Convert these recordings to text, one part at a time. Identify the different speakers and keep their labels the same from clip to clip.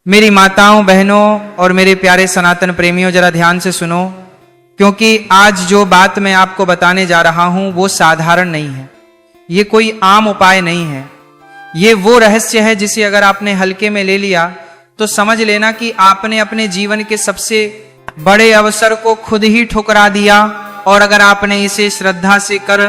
Speaker 1: मेरी माताओं, बहनों और मेरे प्यारे सनातन प्रेमियों, जरा ध्यान से सुनो, क्योंकि आज जो बात मैं आपको बताने जा रहा हूं वो साधारण नहीं है। ये कोई आम उपाय नहीं है। ये वो रहस्य है जिसे अगर आपने हल्के में ले लिया तो समझ लेना कि आपने अपने जीवन के सबसे बड़े अवसर को खुद ही ठुकरा दिया। और अगर आपने इसे श्रद्धा से कर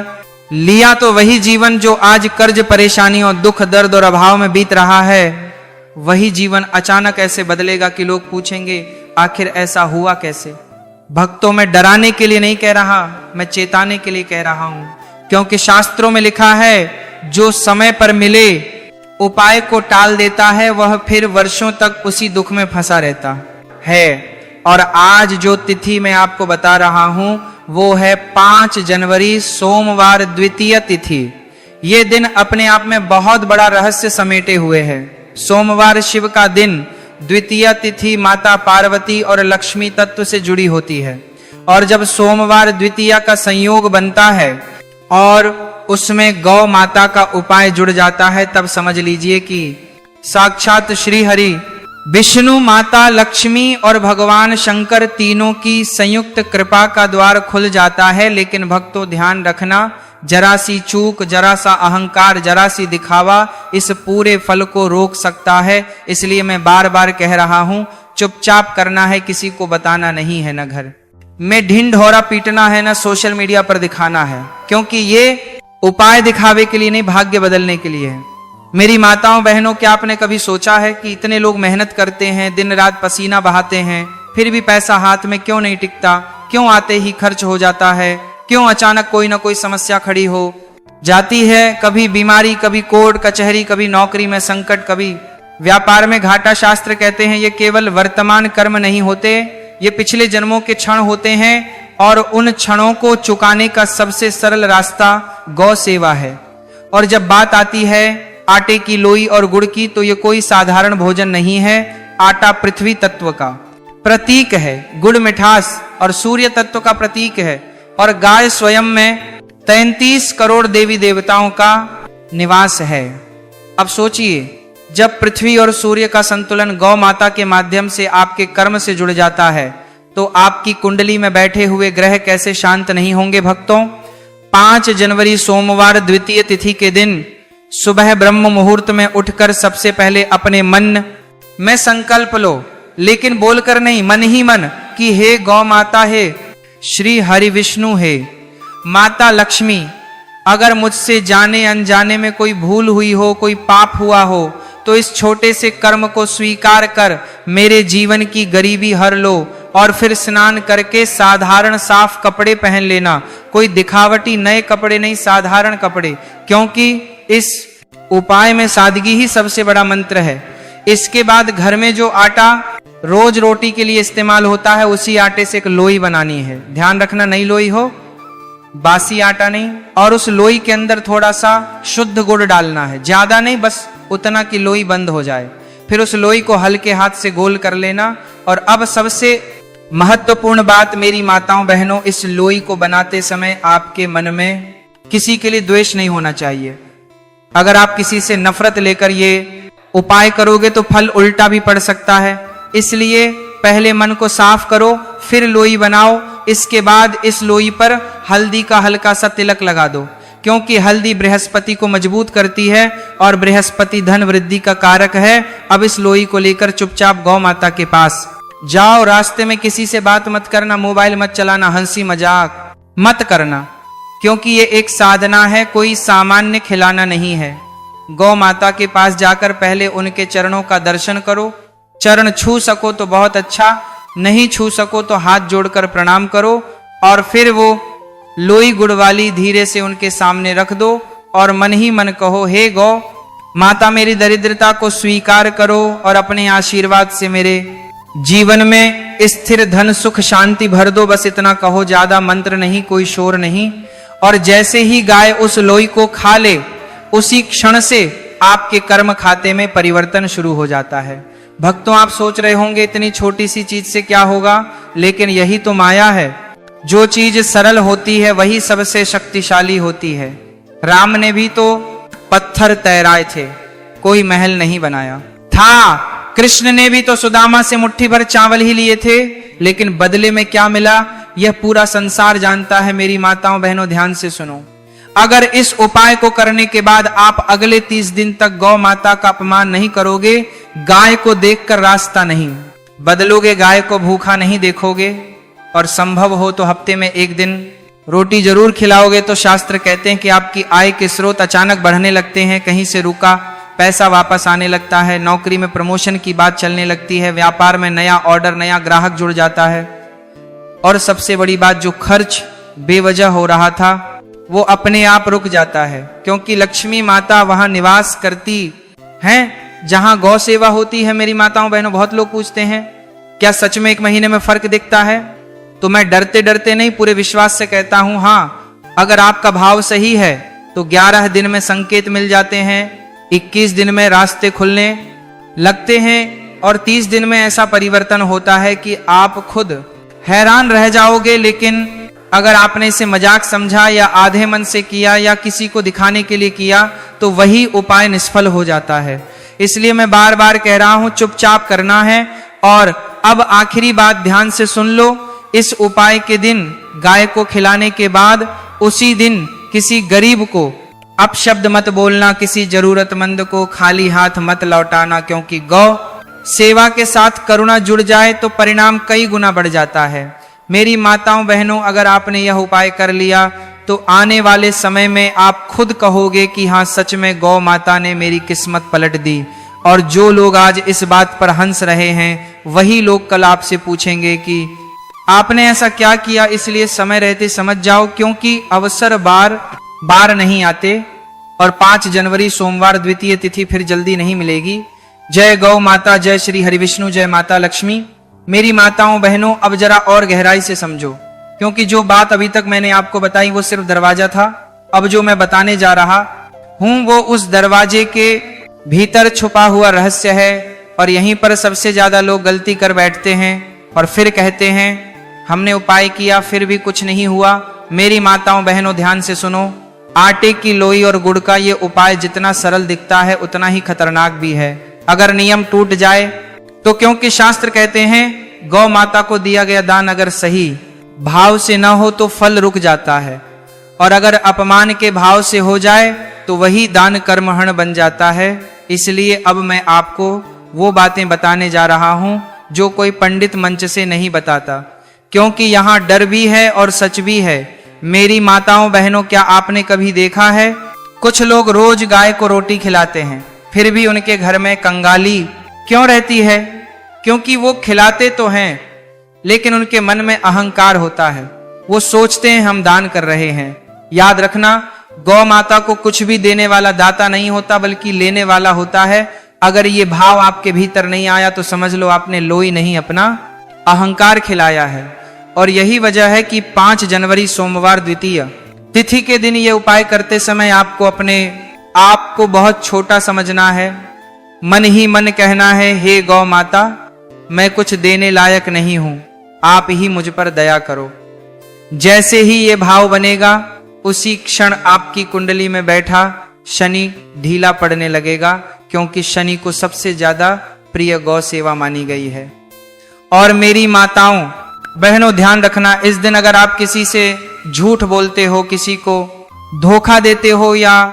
Speaker 1: लिया तो वही जीवन जो आज कर्ज, परेशानी और दुख, दर्द और अभाव में बीत रहा है, वही जीवन अचानक ऐसे बदलेगा कि लोग पूछेंगे आखिर ऐसा हुआ कैसे। भक्तों, मैं डराने के लिए नहीं कह रहा, मैं चेताने के लिए कह रहा हूं, क्योंकि शास्त्रों में लिखा है जो समय पर मिले उपाय को टाल देता है वह फिर वर्षों तक उसी दुख में फंसा रहता है। और आज जो तिथि मैं आपको बता रहा हूं वो है 5 जनवरी, सोमवार, द्वितीय तिथि। ये दिन अपने आप में बहुत बड़ा रहस्य समेटे हुए है। सोमवार शिव का दिन, द्वितीय तिथि माता पार्वती और लक्ष्मी तत्व से जुड़ी होती है। और जब सोमवार द्वितीय का संयोग बनता है और उसमें गौ माता का उपाय जुड़ जाता है, तब समझ लीजिए कि साक्षात श्री हरि, विष्णु, माता लक्ष्मी और भगवान शंकर तीनों की संयुक्त कृपा का द्वार खुल जाता है। लेकिन भक्तों, ध्यान रखना, जरा सी चूक, जरा सा अहंकार, जरा सी दिखावा इस पूरे फल को रोक सकता है। इसलिए मैं बार बार कह रहा हूं, चुपचाप करना है, किसी को बताना नहीं है, न घर में ढिंढोरा पीटना है, न सोशल मीडिया पर दिखाना है, क्योंकि ये उपाय दिखावे के लिए नहीं, भाग्य बदलने के लिए है। मेरी माताओं, बहनों, क्या आपने कभी सोचा है कि इतने लोग मेहनत करते हैं, दिन रात पसीना बहाते हैं, फिर भी पैसा हाथ में क्यों नहीं टिकता? क्यों आते ही खर्च हो जाता है? क्यों अचानक कोई ना कोई समस्या खड़ी हो जाती है? कभी बीमारी, कभी कोर्ट कचहरी, कभी नौकरी में संकट, कभी व्यापार में घाटा। शास्त्र कहते हैं ये केवल वर्तमान कर्म नहीं होते, ये पिछले जन्मों के क्षण होते हैं। और उन क्षणों को चुकाने का सबसे सरल रास्ता गौ सेवा है। और जब बात आती है आटे की लोई और गुड़ की, तो ये कोई साधारण भोजन नहीं है। आटा पृथ्वी तत्व का प्रतीक है, गुड़ मिठास और सूर्य तत्व का प्रतीक है, और गाय स्वयं में 33 करोड़ देवी देवताओं का निवास है। अब सोचिए, जब पृथ्वी और सूर्य का संतुलन गौ माता के माध्यम से आपके कर्म से जुड़ जाता है, तो आपकी कुंडली में बैठे हुए ग्रह कैसे शांत नहीं होंगे भक्तों। 5 जनवरी सोमवार द्वितीय तिथि के दिन सुबह ब्रह्म मुहूर्त में उठकर सबसे पहले अपने मन में संकल्प लो, लेकिन बोलकर नहीं, मन ही मन, कि हे गौ माता, हे श्री हरि विष्णु, हे माता लक्ष्मी, अगर मुझसे जाने अनजाने में कोई भूल हुई हो, कोई पाप हुआ हो, तो इस छोटे से कर्म को स्वीकार कर मेरे जीवन की गरीबी हर लो। और फिर स्नान करके साधारण साफ कपड़े पहन लेना, कोई दिखावटी नए कपड़े नहीं, साधारण कपड़े, क्योंकि इस उपाय में सादगी ही सबसे बड़ा मंत्र है। इसके बाद घर में जो आटा रोज रोटी के लिए इस्तेमाल होता है, उसी आटे से एक लोई बनानी है। ध्यान रखना, नई लोई हो, बासी आटा नहीं। और उस लोई के अंदर थोड़ा सा शुद्ध गुड़ डालना है, ज्यादा नहीं, बस उतना कि लोई बंद हो जाए। फिर उस लोई को हल्के हाथ से गोल कर लेना। और अब सबसे महत्वपूर्ण बात, मेरी माताओं, बहनों, इस लोई को बनाते समय आपके मन में किसी के लिए द्वेष नहीं होना चाहिए। अगर आप किसी से नफरत लेकर ये उपाय करोगे तो फल उल्टा भी पड़ सकता है। इसलिए पहले मन को साफ करो, फिर लोई बनाओ। इसके बाद इस लोई पर हल्दी का हल्का सा तिलक लगा दो, क्योंकि हल्दी बृहस्पति को मजबूत करती है और बृहस्पति धन वृद्धि का कारक है। अब इस लोई को लेकर चुपचाप गौ माता के पास जाओ। रास्ते में किसी से बात मत करना, मोबाइल मत चलाना, हंसी मजाक मत करना, क्योंकि ये एक साधना है, कोई सामान्य खिलाना नहीं है। गौ माता के पास जाकर पहले उनके चरणों का दर्शन करो। चरण छू सको तो बहुत अच्छा, नहीं छू सको तो हाथ जोड़कर प्रणाम करो। और फिर वो लोई गुड़ वाली धीरे से उनके सामने रख दो और मन ही मन कहो, हे गौ माता, मेरी दरिद्रता को स्वीकार करो और अपने आशीर्वाद से मेरे जीवन में स्थिर धन सुख शांति भर दो। बस इतना कहो, ज्यादा मंत्र नहीं, कोई शोर नहीं। और जैसे ही गाय उस लोई को खा ले, उसी क्षण से आपके कर्म खाते में परिवर्तन शुरू हो जाता है। भक्तों, आप सोच रहे होंगे इतनी छोटी सी चीज से क्या होगा, लेकिन यही तो माया है। जो चीज सरल होती है वही सबसे शक्तिशाली होती है। राम ने भी तो पत्थर तैराए थे, कोई महल नहीं बनाया था। कृष्ण ने भी तो सुदामा से मुट्ठी भर चावल ही लिए थे, लेकिन बदले में क्या मिला यह पूरा संसार जानता है। मेरी माताओं बहनों ध्यान से सुनो, अगर इस उपाय को करने के बाद आप अगले 30 दिन तक गौ माता का अपमान नहीं करोगे, गाय को देखकर रास्ता नहीं बदलोगे, गाय को भूखा नहीं देखोगे, और संभव हो तो हफ्ते में एक दिन रोटी जरूर खिलाओगे, तो शास्त्र कहते हैं कि आपकी आय के स्रोत अचानक बढ़ने लगते हैं। कहीं से रुका पैसा वापस आने लगता है, नौकरी में प्रमोशन की बात चलने लगती है, व्यापार में नया ऑर्डर, नया ग्राहक जुड़ जाता है, और सबसे बड़ी बात, जो खर्च बेवजह हो रहा था वो अपने आप रुक जाता है, क्योंकि लक्ष्मी माता वहां निवास करती हैं जहां गौ सेवा होती है। मेरी माताओं बहनों, बहुत लोग पूछते हैं क्या सच में 1 महीने में फर्क दिखता है? तो मैं डरते डरते नहीं, पूरे विश्वास से कहता हूं, हाँ, अगर आपका भाव सही है तो 11 दिन में संकेत मिल जाते हैं, 21 दिन में रास्ते खुलने लगते हैं, और 30 दिन में ऐसा परिवर्तन होता है कि आप खुद हैरान रह जाओगे। लेकिन अगर आपने इसे मजाक समझा या आधे मन से किया या किसी को दिखाने के लिए किया, तो वही उपाय निष्फल हो जाता है। इसलिए मैं बार बार कह रहा हूं, चुपचाप करना है। और अब आखिरी बात ध्यान से सुन लो, इस उपाय के दिन गाय को खिलाने के बाद उसी दिन किसी गरीब को अपशब्द मत बोलना, किसी जरूरतमंद को खाली हाथ मत लौटाना, क्योंकि गौ सेवा के साथ करुणा जुड़ जाए तो परिणाम कई गुना बढ़ जाता है। मेरी माताओं बहनों, अगर आपने यह उपाय कर लिया तो आने वाले समय में आप खुद कहोगे कि हाँ, सच में गौ माता ने मेरी किस्मत पलट दी। और जो लोग आज इस बात पर हंस रहे हैं, वही लोग कल आपसे पूछेंगे कि आपने ऐसा क्या किया। इसलिए समय रहते समझ जाओ, क्योंकि अवसर बार बार नहीं आते, और 5 जनवरी सोमवार द्वितीय तिथि फिर जल्दी नहीं मिलेगी। जय गौ माता, जय श्री हरिविष्णु, जय माता लक्ष्मी। मेरी माताओं बहनों, अब जरा और गहराई से समझो, क्योंकि जो बात अभी तक मैंने आपको बताई वो सिर्फ दरवाजा था। अब जो मैं बताने जा रहा हूं वो उस दरवाजे के भीतर छुपा हुआ रहस्य है, और यहीं पर सबसे ज्यादा लोग गलती कर बैठते हैं और फिर कहते हैं हमने उपाय किया फिर भी कुछ नहीं हुआ। मेरी माताओं बहनों ध्यान से सुनो, आटे की लोई और गुड़ का ये उपाय जितना सरल दिखता है उतना ही खतरनाक भी है अगर नियम टूट जाए तो। क्योंकि शास्त्र कहते हैं गौ माता को दिया गया दान अगर सही भाव से न हो तो फल रुक जाता है, और अगर अपमान के भाव से हो जाए तो वही दान कर्महण बन जाता है। इसलिए अब मैं आपको वो बातें बताने जा रहा हूं जो कोई पंडित मंच से नहीं बताता, क्योंकि यहां डर भी है और सच भी है। मेरी माताओं बहनों, क्या आपने कभी देखा है कुछ लोग रोज गाय को रोटी खिलाते हैं, फिर भी उनके घर में कंगाली क्यों रहती है? क्योंकि वो खिलाते तो हैं लेकिन उनके मन में अहंकार होता है, वो सोचते हैं हम दान कर रहे हैं। याद रखना, गौ माता को कुछ भी देने वाला दाता नहीं होता बल्कि लेने वाला होता है। अगर ये भाव आपके भीतर नहीं आया तो समझ लो आपने लोई नहीं, अपना अहंकार खिलाया है। और यही वजह है कि 5 जनवरी सोमवार द्वितीय तिथि के दिन ये उपाय करते समय आपको अपने आप को बहुत छोटा समझना है, मन ही मन कहना है, हे गौ माता, मैं कुछ देने लायक नहीं हूं, आप ही मुझ पर दया करो। जैसे ही ये भाव बनेगा उसी क्षण आपकी कुंडली में बैठा शनि ढीला पड़ने लगेगा, क्योंकि शनि को सबसे ज्यादा प्रिय गौ सेवा मानी गई है। और मेरी माताओं बहनों ध्यान रखना, इस दिन अगर आप किसी से झूठ बोलते हो, किसी को धोखा देते हो या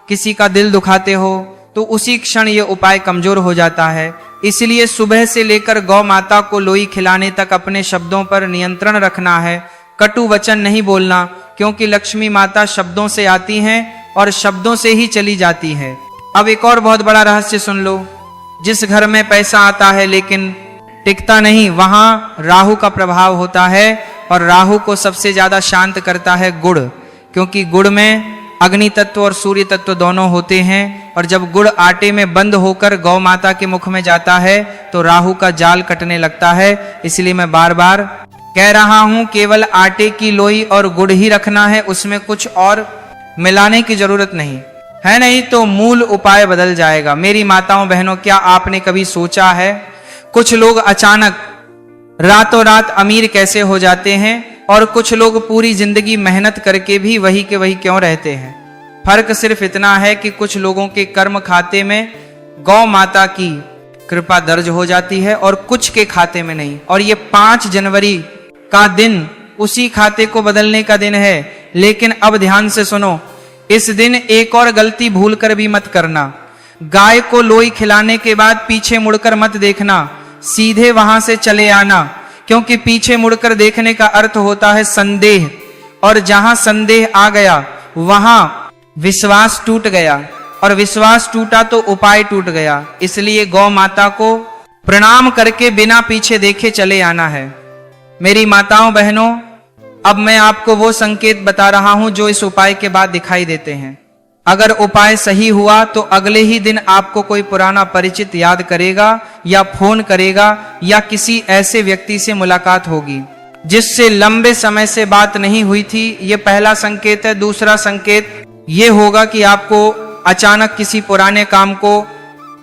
Speaker 1: किसी का दिल दुखाते हो तो उसी क्षण ये उपाय कमजोर हो जाता है। इसलिए सुबह से लेकर गौ माता को लोई खिलाने तक अपने शब्दों पर नियंत्रण रखना है, कटु वचन नहीं बोलना, क्योंकि लक्ष्मी माता शब्दों से आती हैं और शब्दों से ही चली जाती हैं। अब एक और बहुत बड़ा रहस्य सुन लो, जिस घर में पैसा आता है लेकिन टिकता नहीं, वहां राहु का प्रभाव होता है, और राहु को सबसे ज्यादा शांत करता है गुड़, क्योंकि गुड़ में अग्नि तत्व और सूर्य तत्व दोनों होते हैं, और जब गुड़ आटे में बंद होकर गौ माता के मुख में जाता है तो राहु का जाल कटने लगता है। इसलिए मैं बार बार कह रहा हूं, केवल आटे की लोई और गुड़ ही रखना है, उसमें कुछ और मिलाने की जरूरत नहीं है, नहीं तो मूल उपाय बदल जाएगा। मेरी माताओं बहनों, क्या आपने कभी सोचा है कुछ लोग अचानक रातों रात अमीर कैसे हो जाते हैं, और कुछ लोग पूरी जिंदगी मेहनत करके भी वही के वही क्यों रहते हैं? फर्क सिर्फ इतना है कि कुछ लोगों के कर्म खाते में गौ माता की कृपा दर्ज हो जाती है और कुछ के खाते में नहीं। और ये 5 जनवरी का दिन उसी खाते को बदलने का दिन है। लेकिन अब ध्यान से सुनो, इस दिन एक और गलती भूल कर भी मत करना। गाय को लोई खिलाने के बाद पीछे मुड़कर मत देखना, सीधे वहां से चले आना, क्योंकि पीछे मुड़कर देखने का अर्थ होता है संदेह, और जहां संदेह आ गया वहां विश्वास टूट गया, और विश्वास टूटा तो उपाय टूट गया। इसलिए गौ माता को प्रणाम करके बिना पीछे देखे चले आना है। मेरी माताओं बहनों, अब मैं आपको वो संकेत बता रहा हूं जो इस उपाय के बाद दिखाई देते हैं। अगर उपाय सही हुआ तो अगले ही दिन आपको कोई पुराना परिचित याद करेगा या फोन करेगा, या किसी ऐसे व्यक्ति से मुलाकात होगी जिससे लंबे समय से बात नहीं हुई थी। ये पहला संकेत है। दूसरा संकेत ये होगा कि आपको अचानक किसी पुराने काम को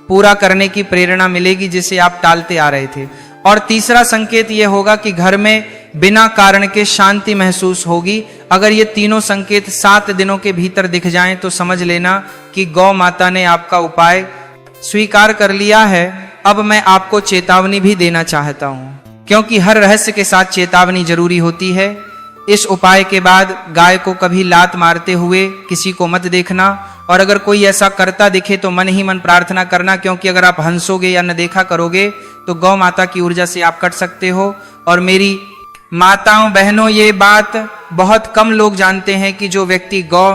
Speaker 1: पूरा करने की प्रेरणा मिलेगी जिसे आप टालते आ रहे थे। और तीसरा संकेत यह होगा कि घर में बिना कारण के शांति महसूस होगी। अगर ये तीनों संकेत 7 दिनों के भीतर दिख जाएं तो समझ लेना कि गौ माता ने आपका उपाय स्वीकार कर लिया है। अब मैं आपको चेतावनी भी देना चाहता हूं, क्योंकि हर रहस्य के साथ चेतावनी जरूरी होती है। इस उपाय के बाद गाय को कभी लात मारते हुए किसी को मत देखना, और अगर कोई ऐसा करता दिखे तो मन ही मन प्रार्थना करना, क्योंकि अगर आप हंसोगे या न देखा करोगे तो गौ माता की ऊर्जा से आप कट सकते हो। और मेरी माताओं बहनों, ये बात बहुत कम लोग जानते हैं कि जो व्यक्ति गौ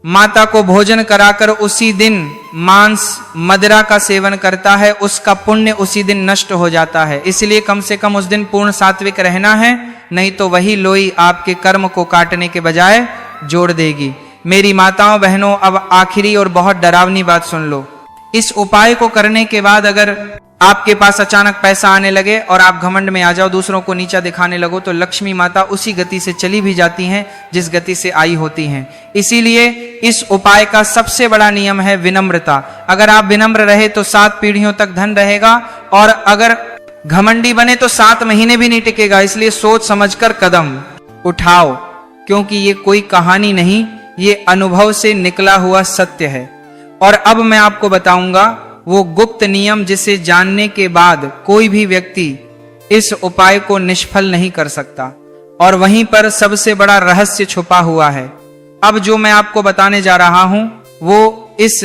Speaker 1: माता को भोजन कराकर उसी दिन मांस मदिरा का सेवन करता है, उसका पुण्य उसी दिन नष्ट हो जाता है। इसलिए कम से कम उस दिन पूर्ण सात्विक रहना है, नहीं तो वही लोई आपके कर्म को काटने के बजाय जोड़ देगी। मेरी माताओं बहनों, अब आखिरी और बहुत डरावनी बात सुन लो। इस उपाय को करने के बाद अगर आपके पास अचानक पैसा आने लगे और आप घमंड में आ जाओ, दूसरों को नीचा दिखाने लगो, तो लक्ष्मी माता उसी गति से चली भी जाती हैं जिस गति से आई होती हैं। इसीलिए इस उपाय का सबसे बड़ा नियम है विनम्रता। अगर आप विनम्र रहे तो 7 पीढ़ियों तक धन रहेगा, और अगर घमंडी बने तो 7 महीने भी नहीं टिकेगा। इसलिए सोच समझकर कदम उठाओ, क्योंकि ये कोई कहानी नहीं, ये अनुभव से निकला हुआ सत्य है। और अब मैं आपको बताऊंगा वो गुप्त नियम जिसे जानने के बाद कोई भी व्यक्ति इस उपाय को निष्फल नहीं कर सकता, और वहीं पर सबसे बड़ा रहस्य छुपा हुआ है। अब जो मैं आपको बताने जा रहा हूं वो इस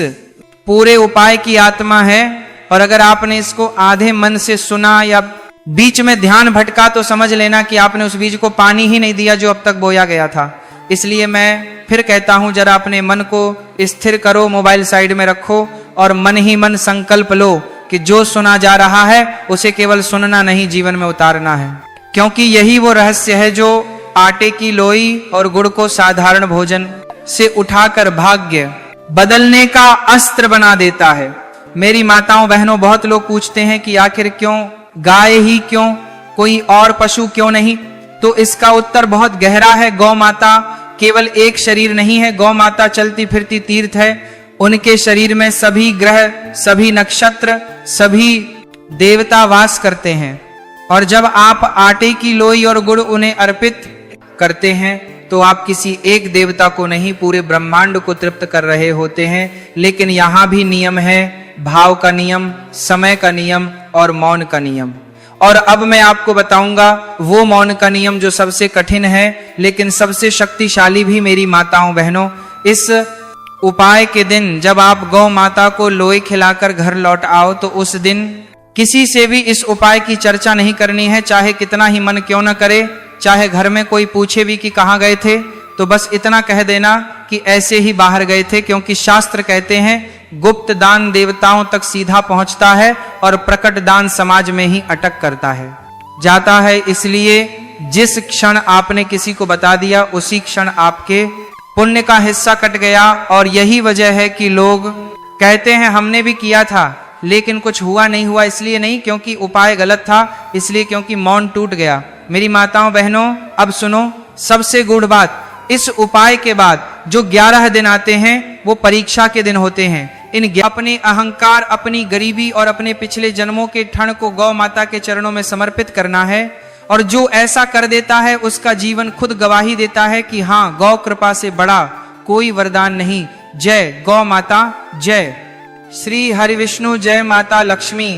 Speaker 1: पूरे उपाय की आत्मा है, और अगर आपने इसको आधे मन से सुना या बीच में ध्यान भटका तो समझ लेना कि आपने उस बीज को पानी ही नहीं दिया जो अब तक बोया गया था। इसलिए मैं फिर कहता हूं, जरा अपने मन को स्थिर करो, मोबाइल साइड में रखो और मन ही मन संकल्प लो कि जो सुना जा रहा है उसे केवल सुनना नहीं, जीवन में उतारना है। क्योंकि यही वो रहस्य है जो आटे की लोई और गुड़ को साधारण भोजन से उठाकर भाग्य बदलने का अस्त्र बना देता है। मेरी माताओं बहनों, बहुत लोग पूछते हैं कि आखिर क्यों गाय ही क्यों, कोई और पशु क्यों नहीं? तो इसका उत्तर बहुत गहरा है। गौ माता केवल एक शरीर नहीं है, गौ माता चलती फिरती तीर्थ है। उनके शरीर में सभी ग्रह, सभी नक्षत्र, सभी देवता वास करते हैं। और जब आप आटे की लोई और गुड़ उन्हें अर्पित करते हैं तो आप किसी एक देवता को नहीं, पूरे ब्रह्मांड को तृप्त कर रहे होते हैं। लेकिन यहां भी नियम है, भाव का नियम, समय का नियम और मौन का नियम। और अब मैं आपको बताऊंगा वो मौन का नियम जो सबसे कठिन है लेकिन सबसे शक्तिशाली भी। मेरी माताओं बहनों, इस उपाय के दिन जब आप गौ माता को लोई खिलाकर घर लौट आओ तो उस दिन किसी से भी इस उपाय की चर्चा नहीं करनी है, चाहे कितना ही मन क्यों न करे, चाहे घर में कोई पूछे भी कि कहाँ गए थे, तो बस इतना कह देना कि ऐसे ही बाहर गए थे। क्योंकि शास्त्र कहते हैं गुप्त दान देवताओं तक सीधा पहुंचता है और प्रकट दान समाज में ही अटक करता है, जाता है। इसलिए जिस क्षण आपने किसी को बता दिया उसी क्षण आपके पुण्य का हिस्सा कट गया। और यही वजह है कि लोग कहते हैं हमने भी किया था लेकिन कुछ हुआ नहीं हुआ। इसलिए नहीं क्योंकि उपाय गलत था, इसलिए क्योंकि मौन टूट गया। मेरी माताओं बहनों, अब सुनो सबसे गूढ़ बात। इस उपाय के बाद जो 11 दिन आते हैं वो परीक्षा के दिन होते हैं। अपने अहंकार, अपनी गरीबी और अपने पिछले जन्मों के ठण को गौ माता के चरणों में समर्पित करना है। और जो ऐसा कर देता है उसका जीवन खुद गवाही देता है कि हाँ, गौ कृपा से बड़ा कोई वरदान नहीं। जय गौ माता, जय श्री हरि विष्णु, जय माता लक्ष्मी।